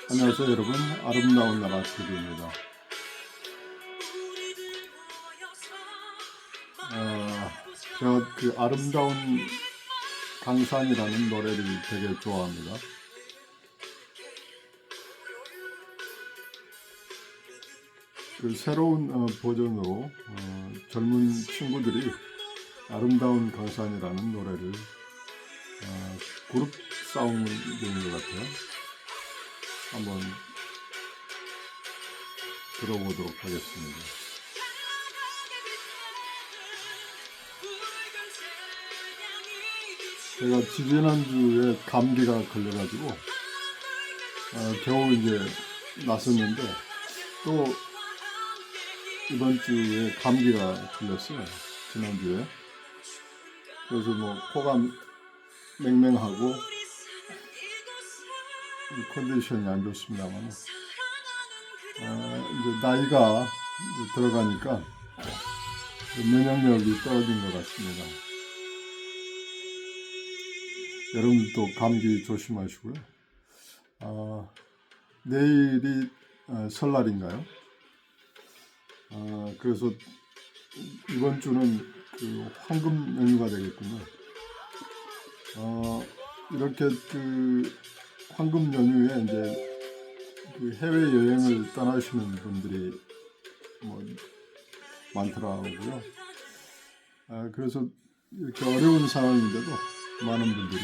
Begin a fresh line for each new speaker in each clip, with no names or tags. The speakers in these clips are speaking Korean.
안녕하세요 여러분, 아름다운 나라 TV입니다. 제가 그 아름다운 강산이라는 노래를 되게 좋아합니다. 그 새로운 버전으로 젊은 친구들이 아름다운 강산이라는 노래를 그룹 사운드인 것 같아요. 한번 들어보도록 하겠습니다. 제가 지지난주에 감기가 걸려가지고 겨우 이제 났었는데 또 이번 주에 감기가 걸렸어요. 지난주에. 그래서 뭐 코가 맹맹하고 컨디션이 안 좋습니다만 이제 나이가 들어가니까 면역력이 떨어진 것 같습니다. 여러분도 감기 조심하시고요. 내일이 설날인가요? 그래서 이번 주는 그 황금 연휴가 되겠군요. 이렇게 그 황금 연휴에 이제 그 해외 여행을 떠나시는 분들이 뭐 많더라고요. 그래서 이렇게 어려운 상황인데도 많은 분들이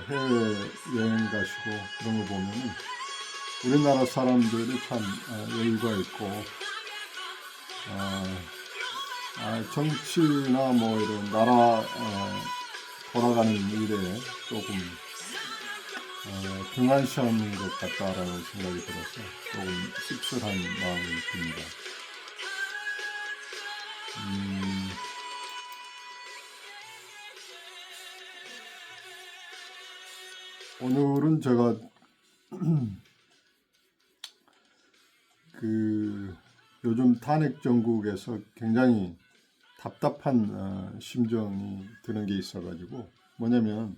해외 여행 가시고 그런 거 보면은 우리나라 사람들이 참 여유가 있고 정치나 뭐 이런 나라 돌아가는 일에 조금 등한시하는 것 같다라는 생각이 들어서 조금 씁쓸한 마음이 듭니다. 오늘은 제가 그 요즘 탄핵 정국에서 굉장히 답답한 심정이 드는 게 있어가지고 뭐냐면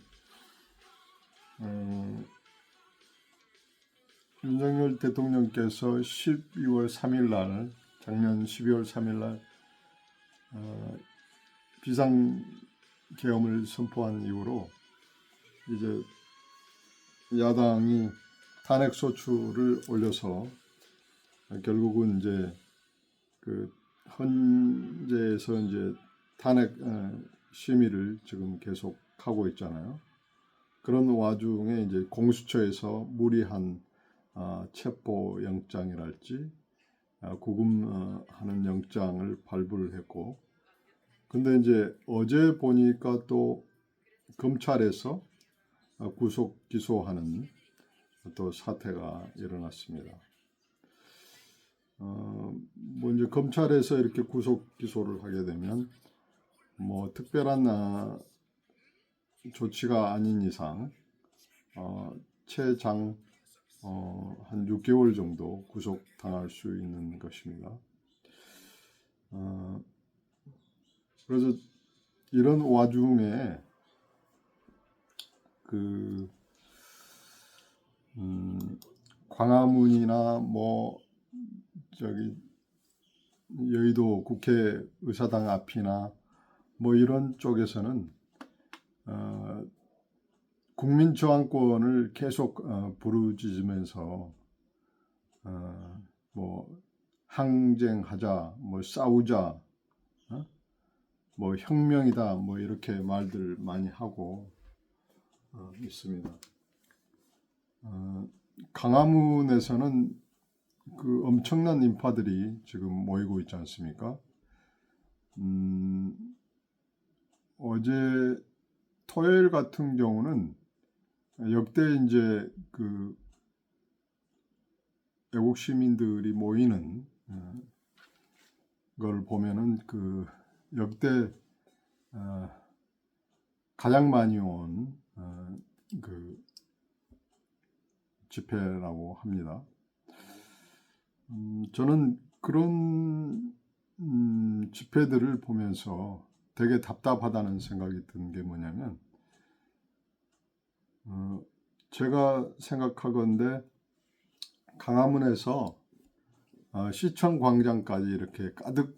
윤석열 대통령께서 12월 3일 날 작년 12월 3일 날 비상계엄을 선포한 이후로 이제 야당이 탄핵 소추를 올려서 결국은 이제 그 헌재에서 이제 탄핵 심의를 지금 계속 하고 있잖아요. 그런 와중에 이제 공수처에서 무리한 체포 영장이랄지 구금하는 영장을 발부를 했고, 근데 이제 어제 보니까 또 검찰에서 구속 기소하는 또 사태가 일어났습니다. 뭐 이제 검찰에서 이렇게 구속 기소를 하게 되면 뭐 특별한 조치가 아닌 이상 최장 한 6개월 정도 구속당할 수 있는 것입니다. 그래서 이런 와중에 그 광화문이나 뭐 저기 여의도 국회의사당 앞이나 뭐 이런 쪽에서는 국민저항권을 계속 부르짖으면서 뭐 항쟁하자, 뭐 싸우자, 뭐 혁명이다, 뭐 이렇게 말들 많이 하고 있습니다. 광화문에서는 그 엄청난 인파들이 지금 모이고 있지 않습니까? 어제 토요일 같은 경우는 역대 이제 그 애국 시민들이 모이는 걸 보면은 그 역대 가장 많이 온 그 집회라고 합니다. 저는 그런 집회들을 보면서 되게 답답하다는 생각이 든 게 뭐냐면 제가 생각하건대 강화문에서 시청 광장까지 이렇게 가득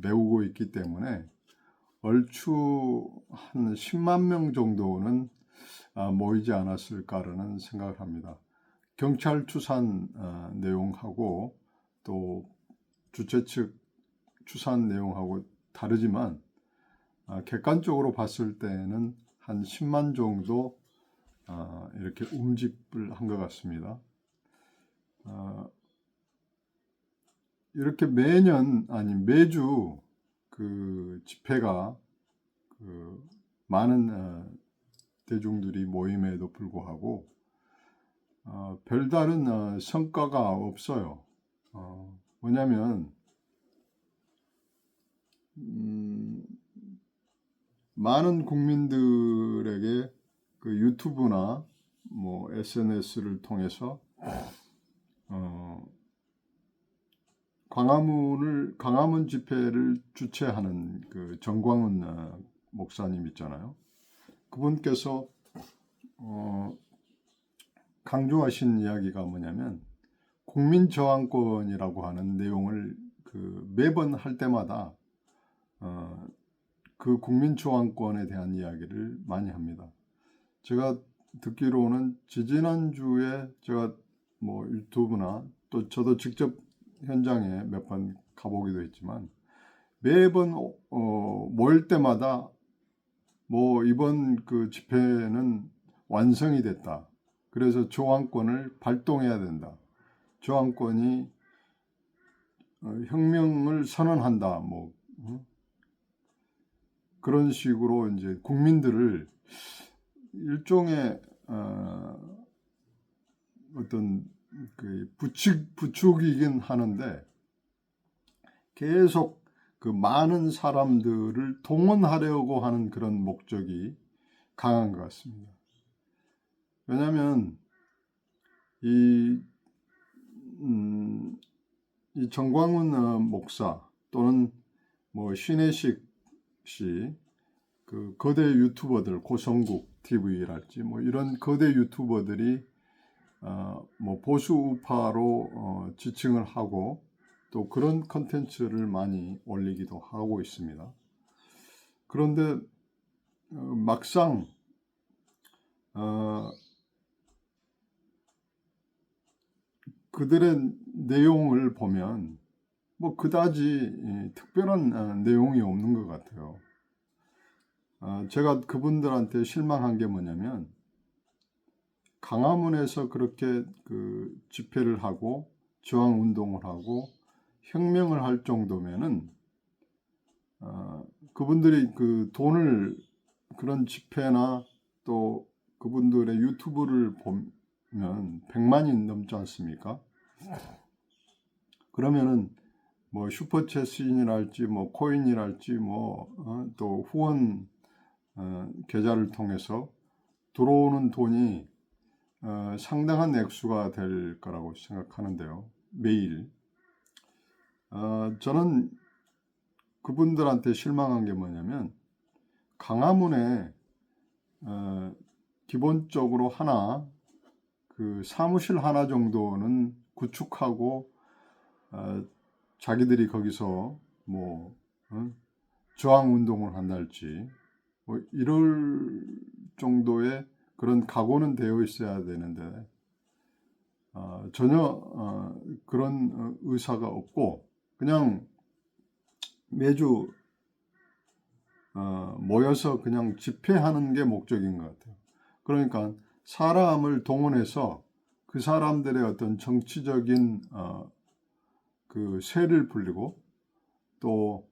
메우고 있기 때문에 얼추 한 10만 명 정도는 모이지 않았을까라는 생각을 합니다. 경찰 추산 내용하고 또 주최 측 추산 내용하고 다르지만 객관적으로 봤을 때는 한 10만 정도 이렇게 움집을 한 것 같습니다. 이렇게 매년 아니 매주 그 집회가 그 많은 대중들이 모임에도 불구하고 별다른 성과가 없어요. 뭐냐면 많은 국민들에게 그 유튜브나 뭐 SNS를 통해서 광화문 집회를 주최하는 그 정광훈 목사님 있잖아요. 그분께서 강조하신 이야기가 뭐냐면 국민 저항권이라고 하는 내용을 그 매번 할 때마다 그 국민 저항권에 대한 이야기를 많이 합니다. 제가 듣기로는 지지난주에 제가 뭐 유튜브나 또 저도 직접 현장에 몇 번 가보기도 했지만 매번 모일 때마다 뭐 이번 그 집회는 완성이 됐다. 그래서 저항권을 발동해야 된다. 저항권이 혁명을 선언한다. 뭐 그런 식으로 이제 국민들을 일종의 어떤 그 부추기긴 하는데 계속 그 많은 사람들을 동원하려고 하는 그런 목적이 강한 것 같습니다. 왜냐하면 이 정광훈 목사 또는 뭐 신혜식 씨, 그 거대 유튜버들 고성국 TV랄지 뭐 이런 거대 유튜버들이 뭐 보수 우파로 지칭을 하고 또 그런 컨텐츠를 많이 올리기도 하고 있습니다. 그런데 막상 그들의 내용을 보면 뭐 그다지 특별한 내용이 없는 것 같아요. 제가 그분들한테 실망한 게 뭐냐면 강화문에서 그렇게 그 집회를 하고 저항 운동을 하고 혁명을 할 정도면은 그분들이 그 돈을 그런 집회나 또 그분들의 유튜브를 보면 100만이 넘지 않습니까? 그러면은 뭐 슈퍼챗이랄지 뭐 코인이랄지 뭐 또 후원 계좌를 통해서 들어오는 돈이 상당한 액수가 될 거라고 생각하는데요. 매일. 저는 그분들한테 실망한 게 뭐냐면 강화문에 기본적으로 하나 그 사무실 하나 정도는 구축하고 자기들이 거기서 뭐 저항 운동을 한달지 뭐 이럴 정도의 그런 각오는 되어 있어야 되는데 전혀 그런 의사가 없고 그냥 매주 모여서 그냥 집회하는 게 목적인 것 같아요. 그러니까 사람을 동원해서 그 사람들의 어떤 정치적인 그 세를 불리고 또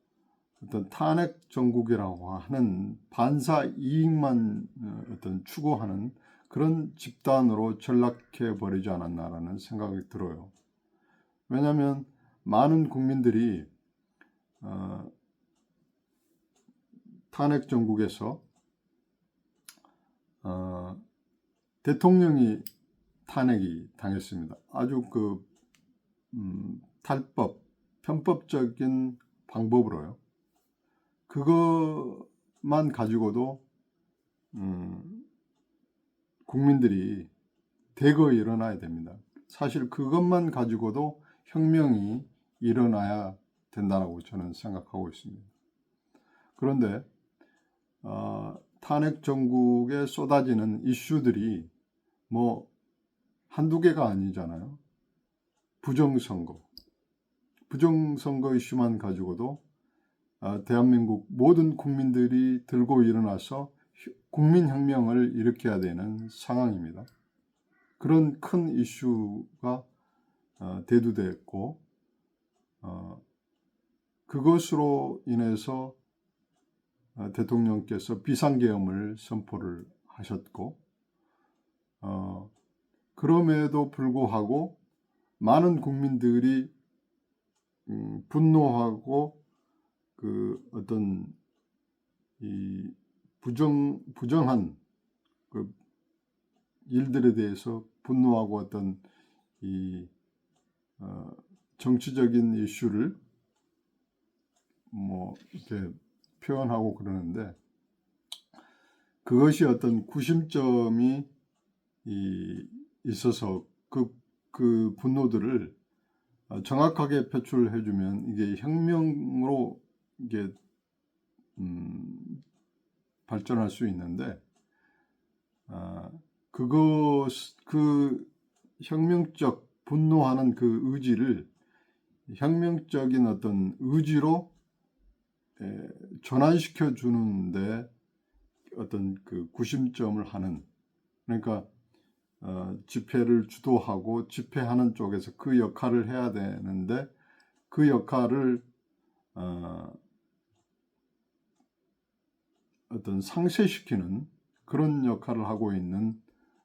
어떤 탄핵 정국이라고 하는 반사 이익만 어떤 추구하는 그런 집단으로 전락해 버리지 않았나라는 생각이 들어요. 왜냐하면 많은 국민들이 탄핵 정국에서 대통령이 탄핵이 당했습니다. 아주 그 탈법, 편법적인 방법으로요. 그것만 가지고도 국민들이 대거 일어나야 됩니다. 사실 그것만 가지고도 혁명이 일어나야 된다고 저는 생각하고 있습니다. 그런데 탄핵 정국에 쏟아지는 이슈들이 뭐 한두 개가 아니잖아요. 부정선거 이슈만 가지고도 대한민국 모든 국민들이 들고 일어나서 국민혁명을 일으켜야 되는 상황입니다. 그런 큰 이슈가 대두됐고 그것으로 인해서 대통령께서 비상계엄을 선포를 하셨고 그럼에도 불구하고 많은 국민들이 분노하고 그 어떤 이 부정한 그 일들에 대해서 분노하고 어떤 이 정치적인 이슈를 뭐 이렇게 표현하고 그러는데 그것이 어떤 구심점이 있어서 그 분노들을 정확하게 표출해주면 이게 혁명으로 이게 발전할 수 있는데 그 혁명적 분노하는 그 의지를 혁명적인 어떤 의지로 전환시켜 주는데 어떤 그 구심점을 하는 그러니까 집회를 주도하고 집회하는 쪽에서 그 역할을 해야 되는데 그 역할을 어떤 상쇄시키는 그런 역할을 하고 있는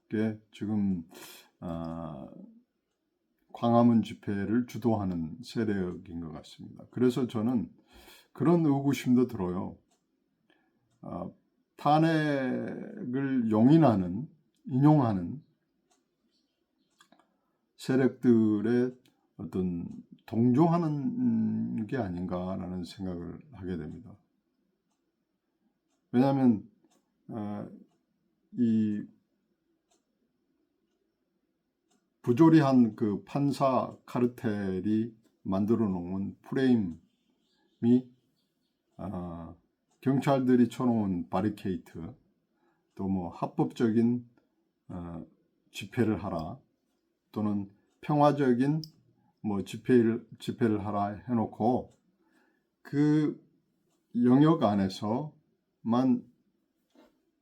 게 지금 광화문 집회를 주도하는 세력인 것 같습니다. 그래서 저는 그런 의구심도 들어요. 탄핵을 인용하는 세력들의 어떤 동조하는 게 아닌가라는 생각을 하게 됩니다. 왜냐하면 이 부조리한 그 판사 카르텔이 만들어 놓은 프레임이 경찰들이 쳐놓은 바리케이트 또 뭐 합법적인 집회를 하라 또는 평화적인 뭐 집회를 하라 해놓고 그 영역 안에서만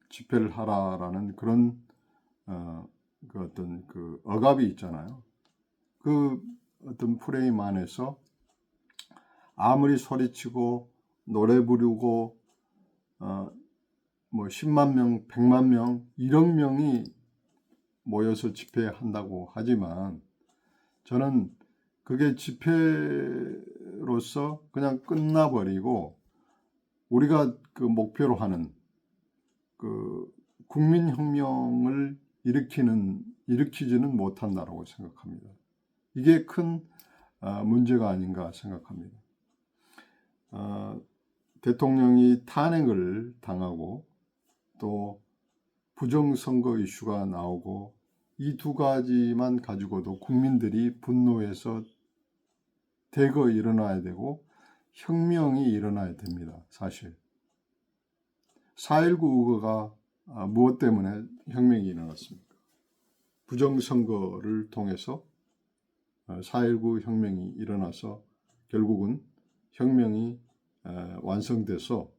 집회를 하라라는 그런 그 어떤 그 억압이 있잖아요. 그 어떤 프레임 안에서 아무리 소리치고 노래 부르고 뭐 10만 명, 100만 명, 1억 명이 모여서 집회한다고 하지만 저는 그게 집회로서 그냥 끝나버리고 우리가 그 목표로 하는 그 국민혁명을 일으키지는 못한다라고 생각합니다. 이게 큰 문제가 아닌가 생각합니다. 대통령이 탄핵을 당하고 또 부정선거 이슈가 나오고 이 두 가지만 가지고도 국민들이 분노해서 대거 일어나야 되고 혁명이 일어나야 됩니다. 사실 4.19 의거가 무엇 때문에 혁명이 일어났습니까? 부정선거를 통해서 4.19 혁명이 일어나서 결국은 혁명이 완성돼서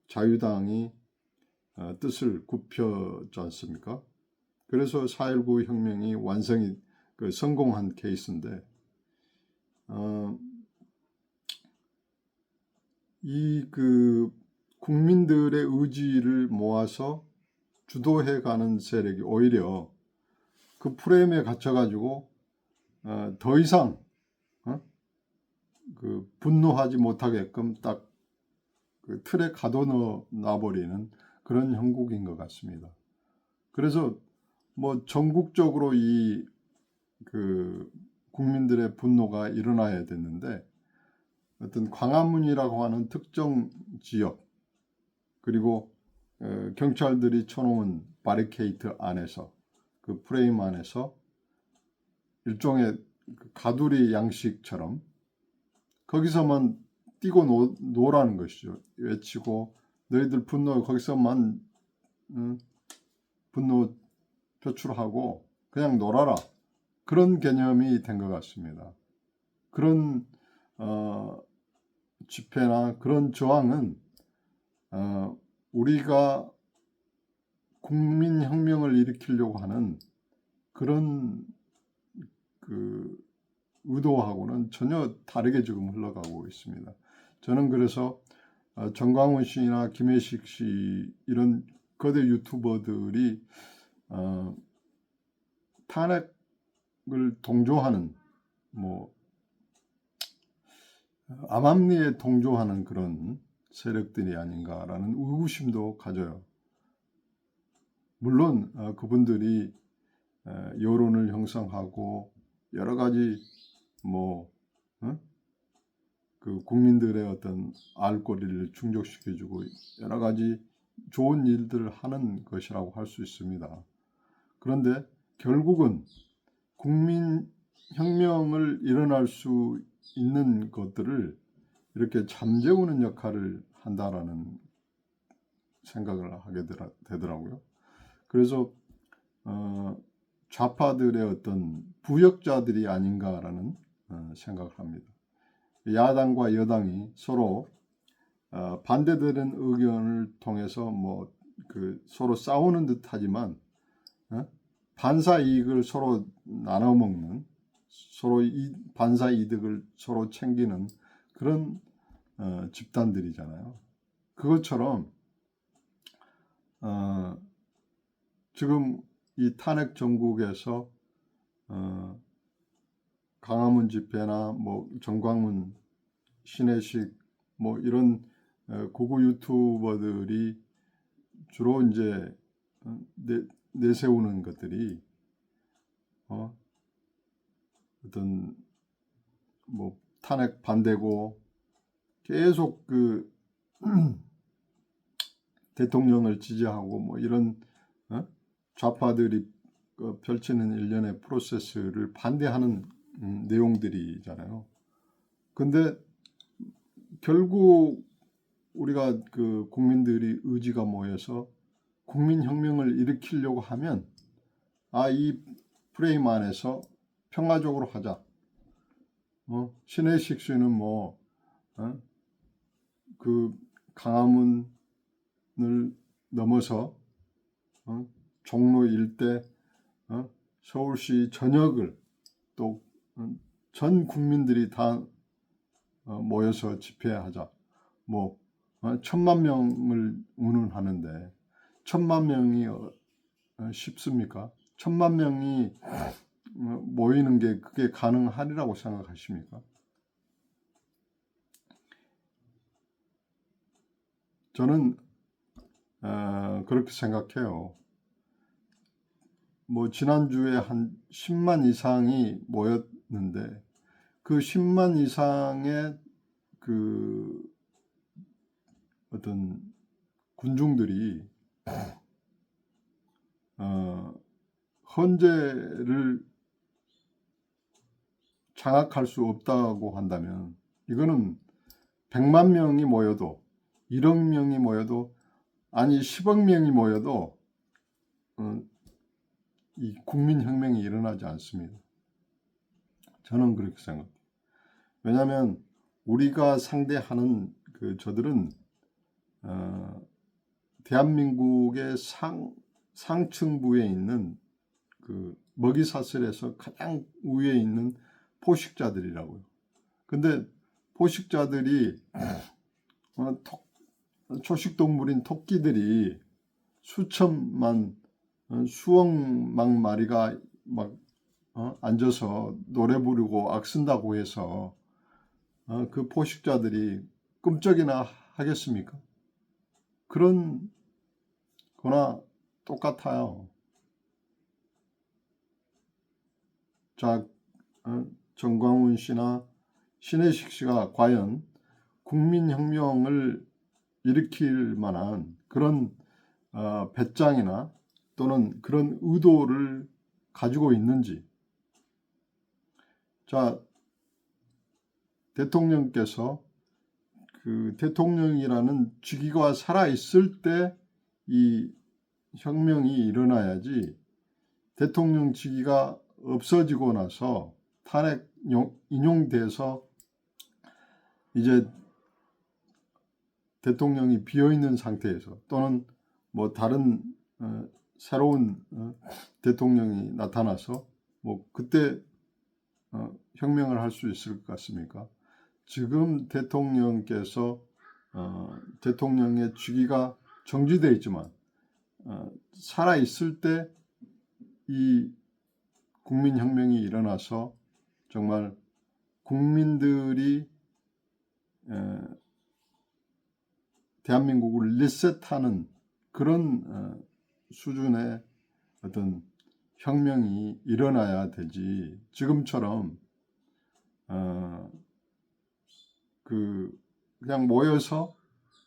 자유당이 뜻을 굽혔지 않습니까? 그래서 4.19 혁명이 성공한 케이스인데 이 국민들의 의지를 모아서 주도해가는 세력이 오히려 그 프레임에 갇혀가지고 더 이상 분노하지 못하게끔 딱 그 틀에 가둬놔버리는 그런 형국인 것 같습니다. 그래서 뭐 전국적으로 국민들의 분노가 일어나야 됐는데 어떤 광화문이라고 하는 특정 지역 그리고 경찰들이 쳐놓은 바리케이트 안에서 그 프레임 안에서 일종의 그 가두리 양식처럼 거기서만 뛰고 노라는 것이죠. 외치고 너희들 분노 거기서만 분노 표출하고 그냥 놀아라. 그런 개념이 된 것 같습니다. 그런 집회나 그런 저항은 우리가 국민혁명을 일으키려고 하는 그런 그 의도하고는 전혀 다르게 지금 흘러가고 있습니다. 저는 그래서 정광훈 씨나 김혜식 씨 이런 거대 유튜버들이 탄핵을 동조하는 뭐 암암리에 동조하는 그런 세력들이 아닌가라는 의구심도 가져요. 물론 그분들이 여론을 형성하고 여러 가지 그 국민들의 어떤 알권리를 충족시켜주고 여러 가지 좋은 일들을 하는 것이라고 할 수 있습니다. 그런데 결국은 국민혁명을 일어날 수 있는 것들을 이렇게 잠재우는 역할을 한다라는 생각을 하게 되더라고요. 그래서 좌파들의 어떤 부역자들이 아닌가라는 생각을 합니다. 야당과 여당이 서로 반대되는 의견을 통해서 서로 싸우는 듯하지만 반사 이익을 서로 나눠 먹는, 서로 반사 이득을 서로 챙기는 그런 집단들이잖아요. 그것처럼 지금 이 탄핵 정국에서 강화문 집회나 정광훈, 신혜식 이런 고구 유튜버들이 주로 이제 내세우는 것들이 어떤 탄핵 반대고 계속 그 대통령을 지지하고 이런 좌파들이 펼치는 일련의 프로세스를 반대하는 내용들이잖아요. 근데 결국 우리가 그 국민들이 의지가 모여서 국민혁명을 일으키려고 하면 이 프레임 안에서 평화적으로 하자. 신혜식 씨는 그 강화문을 넘어서 종로 일대 서울시 전역을 또 전 국민들이 다 모여서 집회하자. 1,000만 명을 운운하는데 1,000만 명이 쉽습니까? 1,000만 명이 모이는 게 그게 가능하리라고 생각하십니까? 저는 그렇게 생각해요. 지난주에 한 10만 이상이 모였는데 그 10만 이상의 그 어떤 군중들이 헌재를 장악할 수 없다고 한다면 이거는 100만 명이 모여도 1억 명이 모여도 아니 10억 명이 모여도 이 국민혁명이 일어나지 않습니다. 저는 그렇게 생각해요. 왜냐하면 우리가 상대하는 저들은 대한민국의 상층부에 있는 그 먹이사슬에서 가장 위에 있는 포식자들이라고요. 근데 포식자들이 초식동물인 토끼들이 수천만 수억만 마리가 앉아서 노래 부르고 악쓴다고 해서 그 포식자들이 끔찍이나 하겠습니까? 그런 거나 똑같아요. 자, 정광훈 씨나 신혜식 씨가 과연 국민혁명을 일으킬 만한 그런 배짱이나 또는 그런 의도를 가지고 있는지. 자, 대통령께서 그 대통령이라는 직위가 살아있을 때 이 혁명이 일어나야지, 대통령 직위가 없어지고 나서 탄핵 인용돼서 이제 대통령이 비어있는 상태에서, 또는 뭐 다른 새로운 대통령이 나타나서 뭐 그때 혁명을 할 수 있을 것 같습니까? 지금 대통령께서 대통령의 직위가 정지되어 있지만 살아 있을 때 이 국민혁명이 일어나서 정말 국민들이 대한민국을 리셋하는 그런 수준의 어떤 혁명이 일어나야 되지, 지금처럼 그냥 모여서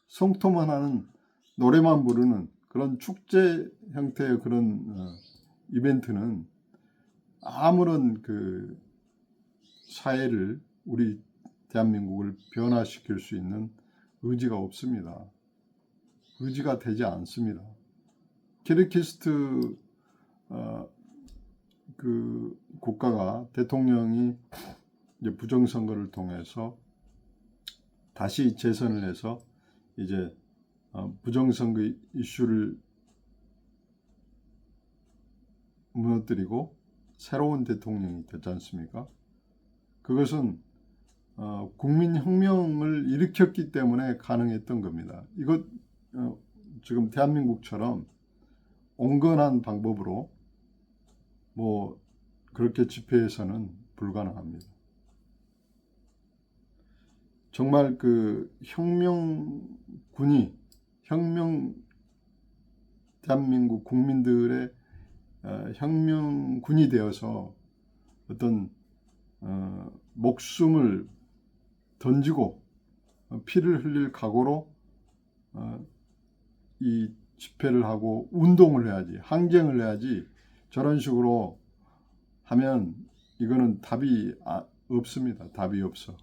성토만 하는, 노래만 부르는 그런 축제 형태의 그런 이벤트는 아무런 그 사회를, 우리 대한민국을 변화시킬 수 있는 의지가 없습니다. 의지가 되지 않습니다. 키르기스트 그 국가가 대통령이 이제 부정선거를 통해서 다시 재선을 해서 이제 부정선거 이슈를 무너뜨리고 새로운 대통령이 됐지 않습니까? 그것은 국민혁명을 일으켰기 때문에 가능했던 겁니다. 이것 지금 대한민국처럼 온건한 방법으로 뭐 그렇게 집회해서는 불가능합니다. 정말 그 대한민국 국민들의 혁명군이 되어서 어떤 목숨을 던지고 피를 흘릴 각오로 이 집회를 하고 운동을 해야지, 항쟁을 해야지, 저런 식으로 하면 이거는 답이 없습니다. 답이 없어.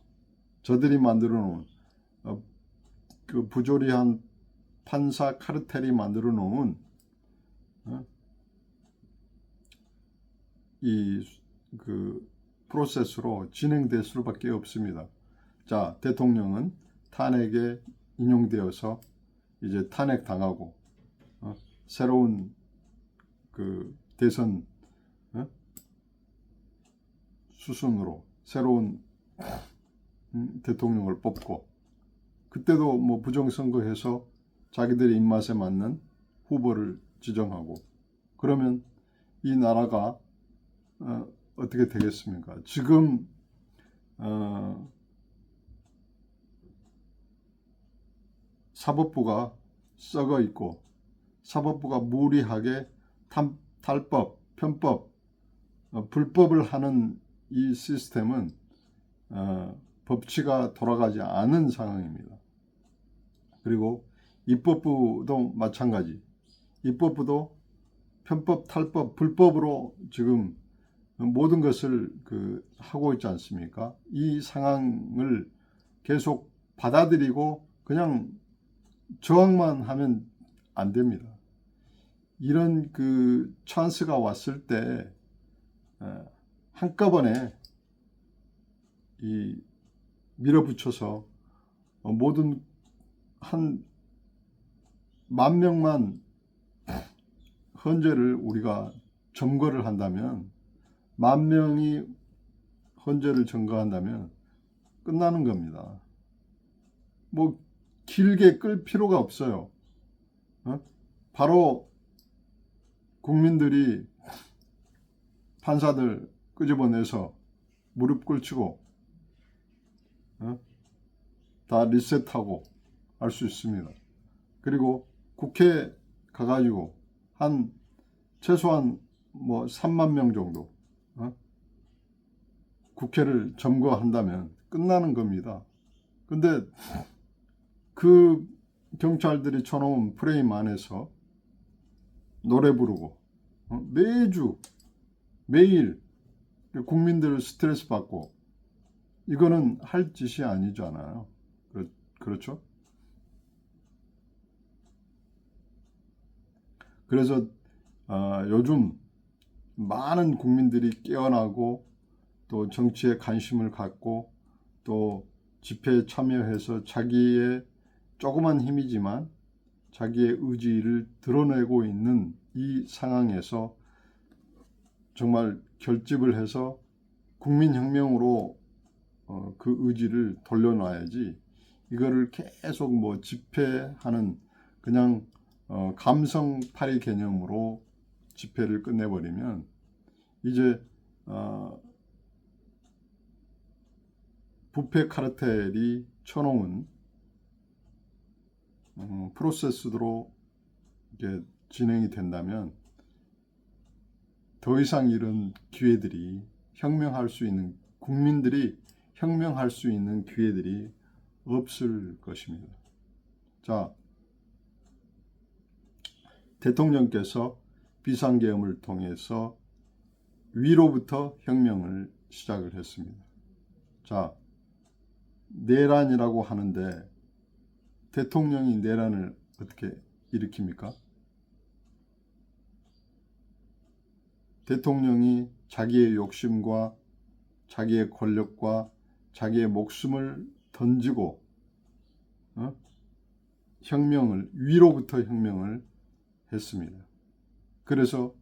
저들이 만들어 놓은 그 부조리한 판사 카르텔이 만들어 놓은 이 그 프로세스로 진행될 수밖에 없습니다. 자, 대통령은 탄핵에 인용되어서 이제 탄핵 당하고 새로운 그 대선 수순으로 새로운 대통령을 뽑고, 그때도 뭐 부정선거해서 자기들의 입맛에 맞는 후보를 지정하고, 그러면 이 나라가 어떻게 되겠습니까? 지금 사법부가 썩어 있고, 사법부가 무리하게 탈법, 편법, 불법을 하는 이 시스템은 법치가 돌아가지 않은 상황입니다. 그리고 입법부도 마찬가지. 입법부도 편법, 탈법, 불법으로 지금 모든 것을 하고 있지 않습니까? 이 상황을 계속 받아들이고 그냥 저항만 하면 안 됩니다. 이런 그 찬스가 왔을 때 한꺼번에 이 밀어붙여서 모든 한 10,000명만 헌재를 우리가 점거를 한다면, 10,000명이 헌재를 점거한다면 끝나는 겁니다. 뭐 길게 끌 필요가 없어요. 바로 국민들이 판사들 끄집어내서 무릎 꿇히고 다 리셋하고 할 수 있습니다. 그리고 국회 가가지고 최소한 뭐 30,000명 정도 국회를 점거한다면 끝나는 겁니다. 근데 그 경찰들이 쳐놓은 프레임 안에서 노래 부르고 매일 국민들을 스트레스 받고, 이거는 할 짓이 아니잖아요. 그렇죠? 그래서 요즘 많은 국민들이 깨어나고 또 정치에 관심을 갖고 또 집회에 참여해서 자기의 조그만 힘이지만 자기의 의지를 드러내고 있는 이 상황에서 정말 결집을 해서 국민혁명으로 그 의지를 돌려놔야지, 이거를 계속 뭐 집회하는 그냥 감성팔이 개념으로 집회를 끝내버리면 이제 부패 카르텔이 쳐놓은 프로세스로 이게 진행이 된다면 더 이상 이런 기회들이 혁명할 수 있는, 국민들이 혁명할 수 있는 기회들이 없을 것입니다. 자, 대통령께서 비상계엄을 통해서 위로부터 혁명을 시작을 했습니다. 자, 내란이라고 하는데 대통령이 내란을 어떻게 일으킵니까? 대통령이 자기의 욕심과 자기의 권력과 자기의 목숨을 던지고 혁명을, 위로부터 혁명을 했습니다. 그래서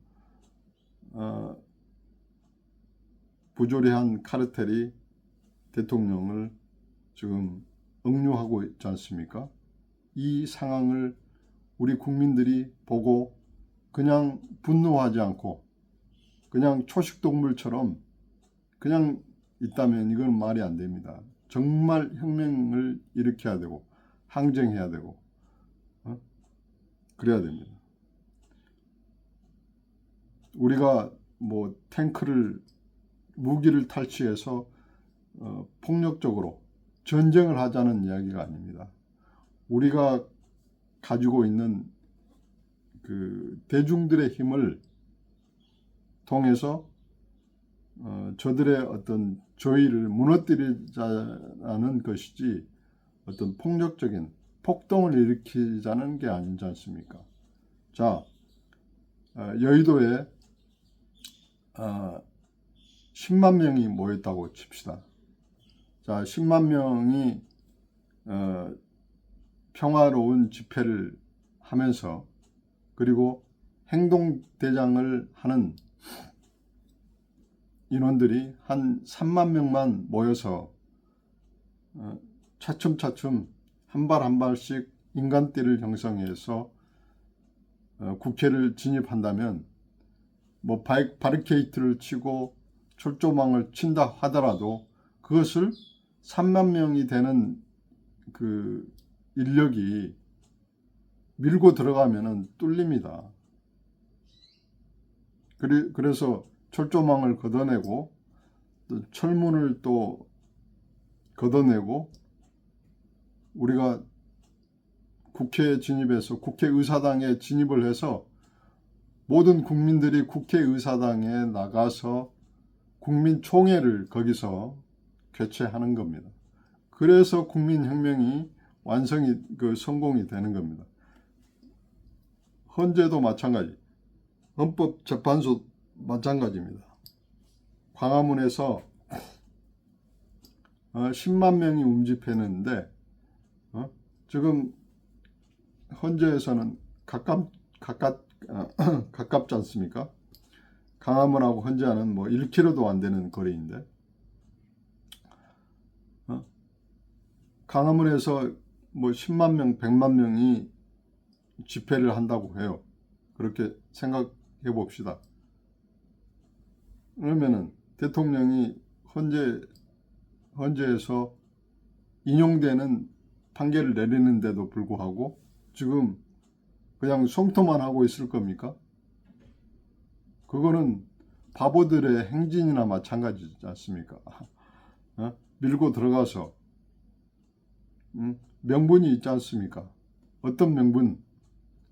부조리한 카르텔이 대통령을 지금 억류하고 있지 않습니까? 이 상황을 우리 국민들이 보고 그냥 분노하지 않고 그냥 초식동물처럼 그냥 있다면 이건 말이 안 됩니다. 정말 혁명을 일으켜야 되고 항쟁해야 되고 그래야 됩니다. 우리가 뭐 탱크를, 무기를 탈취해서 폭력적으로 전쟁을 하자는 이야기가 아닙니다. 우리가 가지고 있는 그 대중들의 힘을 통해서 저들의 어떤 저희를 무너뜨리자는 것이지 어떤 폭력적인 폭동을 일으키자는 게 아니지 않습니까? 자, 여의도에 10만 명이 모였다고 칩시다. 자, 10만 명이 평화로운 집회를 하면서, 그리고 행동대장을 하는 인원들이 한 3만 명만 모여서 차츰차츰 한 발 한 발씩 인간띠를 형성해서 국회를 진입한다면, 뭐 바리케이트를 치고 철조망을 친다 하더라도 그것을 3만 명이 되는 그 인력이 밀고 들어가면은 뚫립니다. 그래서 철조망을 걷어내고 또 철문을 또 걷어내고 우리가 국회에 진입해서 국회의사당에 진입을 해서 모든 국민들이 국회의사당에 나가서 국민총회를 거기서 개최하는 겁니다. 그래서 국민혁명이 성공이 되는 겁니다. 헌재도 마찬가지, 헌법재판소 마찬가지입니다. 광화문에서 10만 명이 움집했는데 지금 헌재에서는 가깝지 않습니까? 광화문하고 헌재하는 뭐 1km도 안 되는 거리인데 광화문에서 뭐 10만 명, 100만 명이 집회를 한다고 해요. 그렇게 생각해 봅시다. 그러면은 대통령이 헌재에서 인용되는 판결을 내리는데도 불구하고 지금 그냥 성토만 하고 있을 겁니까? 그거는 바보들의 행진이나 마찬가지지 않습니까? 밀고 들어가서 명분이 있지 않습니까? 어떤 명분?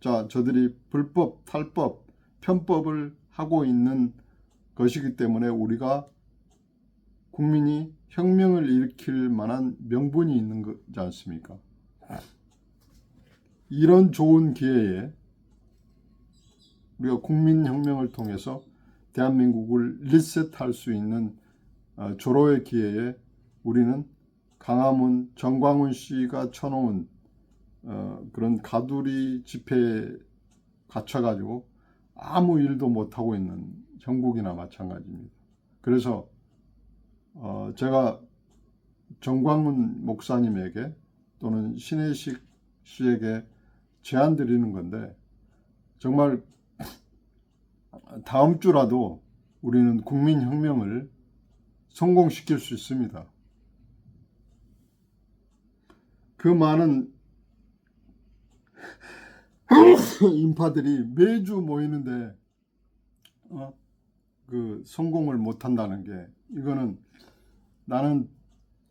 자, 저들이 불법, 탈법, 편법을 하고 있는 것이기 때문에 우리가 국민이 혁명을 일으킬 만한 명분이 있는 거지 않습니까? 이런 좋은 기회에 우리가 국민혁명을 통해서 대한민국을 리셋할 수 있는 조로의 기회에 우리는 강화문 정광훈 씨가 쳐놓은 그런 가두리 집회에 갇혀가지고 아무 일도 못하고 있는 형국이나 마찬가지입니다. 그래서 제가 정광훈 목사님에게 또는 신혜식 씨에게 제안 드리는 건데, 정말 다음 주라도 우리는 국민혁명을 성공시킬 수 있습니다. 그 많은 인파들이 매주 모이는데 그 성공을 못한다는 게, 이거는 나는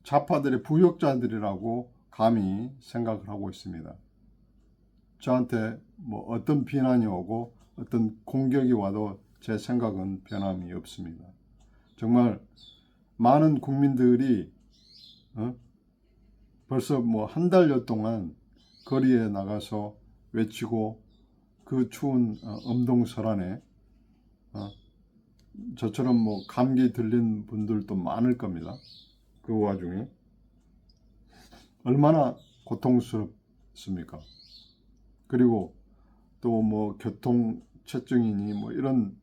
좌파들의 부역자들이라고 감히 생각을 하고 있습니다. 저한테 뭐 어떤 비난이 오고 어떤 공격이 와도 제 생각은 변함이 없습니다. 정말 많은 국민들이 벌써 뭐 한 달여 동안 거리에 나가서 외치고 그 추운 엄동설안에 저처럼 뭐 감기 들린 분들도 많을 겁니다. 그 와중에 얼마나 고통스럽습니까? 그리고 또 뭐 교통체증이니 뭐 이런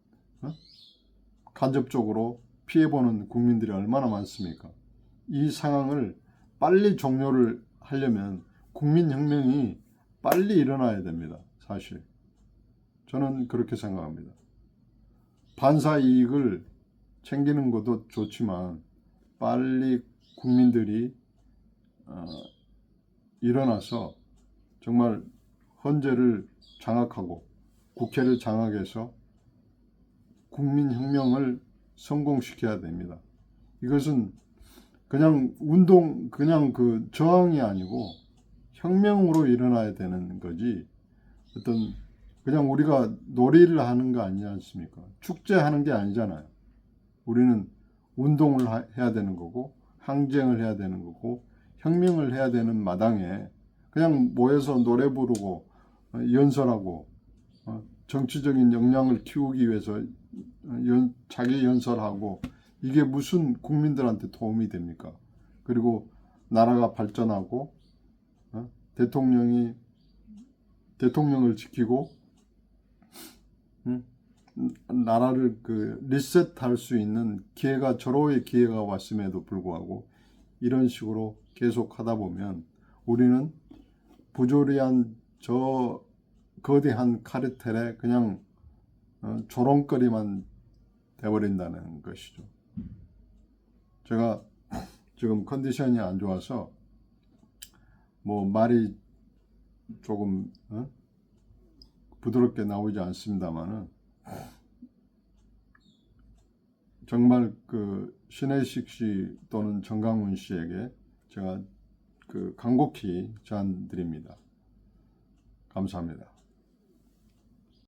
간접적으로 피해보는 국민들이 얼마나 많습니까? 이 상황을 빨리 종료를 하려면 국민혁명이 빨리 일어나야 됩니다. 사실 저는 그렇게 생각합니다. 반사 이익을 챙기는 것도 좋지만 빨리 국민들이 일어나서 정말 헌재를 장악하고 국회를 장악해서 국민혁명을 성공시켜야 됩니다. 이것은 그냥 운동, 그냥 그 저항이 아니고 혁명으로 일어나야 되는 거지, 어떤 그냥 우리가 놀이를 하는 거 아니지 않습니까? 축제하는 게 아니잖아요. 우리는 운동을 해야 되는 거고, 항쟁을 해야 되는 거고, 혁명을 해야 되는 마당에 그냥 모여서 노래 부르고 연설하고 정치적인 역량을 키우기 위해서 자기 연설하고, 이게 무슨 국민들한테 도움이 됩니까? 그리고 나라가 발전하고 대통령을 지키고 나라를 리셋할 수 있는 기회가, 절호의 기회가 왔음에도 불구하고 이런 식으로 계속 하다 보면 우리는 부조리한 저 거대한 카르텔에 그냥 조롱거리만 돼버린다는 것이죠. 제가 지금 컨디션이 안 좋아서 뭐 말이 조금 부드럽게 나오지 않습니다만은, 정말 그 신혜식 씨 또는 정광훈 씨에게 제가 간곡히 제안드립니다. 감사합니다.